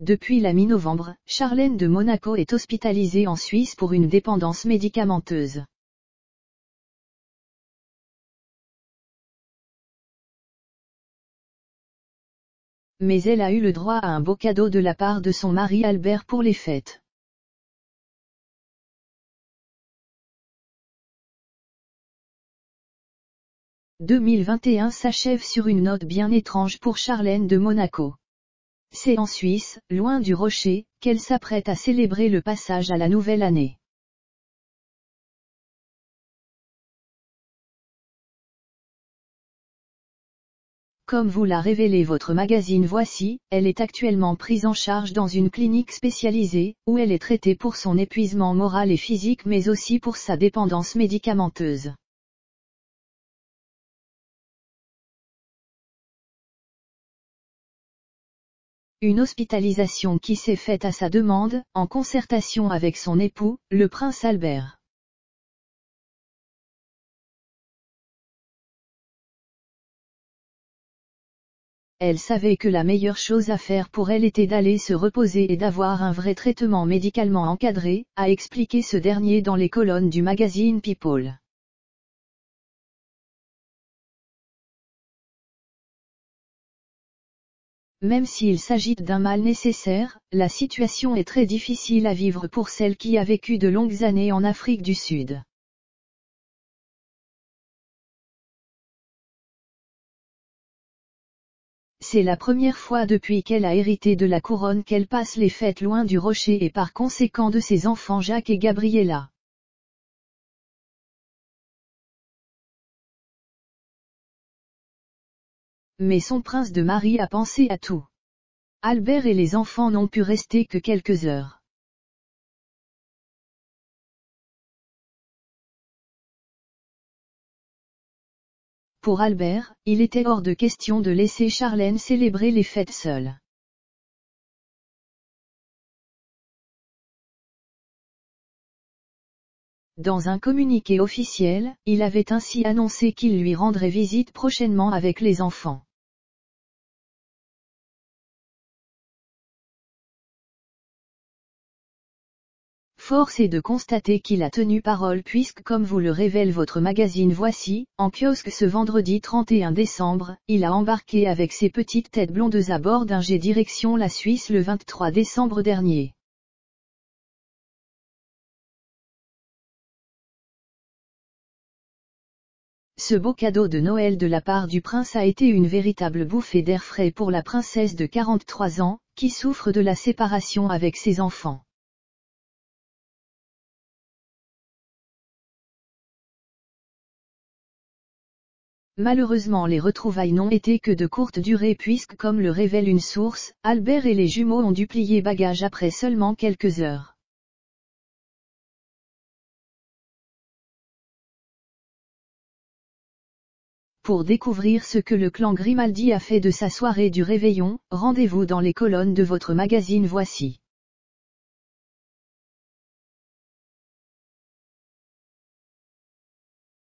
Depuis la mi-novembre, Charlène de Monaco est hospitalisée en Suisse pour une dépendance médicamenteuse. Mais elle a eu le droit à un beau cadeau de la part de son mari Albert pour les fêtes. « 2021 s'achève sur une note bien étrange pour Charlène de Monaco. C'est en Suisse, loin du rocher, qu'elle s'apprête à célébrer le passage à la nouvelle année. Comme vous l'a révélé votre magazine Voici, elle est actuellement prise en charge dans une clinique spécialisée, où elle est traitée pour son épuisement moral et physique mais aussi pour sa dépendance médicamenteuse. Une hospitalisation qui s'est faite à sa demande, en concertation avec son époux, le prince Albert. Elle savait que la meilleure chose à faire pour elle était d'aller se reposer et d'avoir un vrai traitement médicalement encadré, a expliqué ce dernier dans les colonnes du magazine People. Même s'il s'agit d'un mal nécessaire, la situation est très difficile à vivre pour celle qui a vécu de longues années en Afrique du Sud. C'est la première fois depuis qu'elle a hérité de la couronne qu'elle passe les fêtes loin du rocher et par conséquent de ses enfants Jacques et Gabriella. Mais son prince de mari a pensé à tout. Albert et les enfants n'ont pu rester que quelques heures. Pour Albert, il était hors de question de laisser Charlène célébrer les fêtes seule. Dans un communiqué officiel, il avait ainsi annoncé qu'il lui rendrait visite prochainement avec les enfants. Force est de constater qu'il a tenu parole puisque comme vous le révèle votre magazine Voici, en kiosque ce vendredi 31 décembre, il a embarqué avec ses petites têtes blondes à bord d'un jet direction la Suisse le 23 décembre dernier. Ce beau cadeau de Noël de la part du prince a été une véritable bouffée d'air frais pour la princesse de 43 ans, qui souffre de la séparation avec ses enfants. Malheureusement les retrouvailles n'ont été que de courte durée puisque comme le révèle une source, Albert et les jumeaux ont dû plier bagages après seulement quelques heures. Pour découvrir ce que le clan Grimaldi a fait de sa soirée du réveillon, rendez-vous dans les colonnes de votre magazine Voici.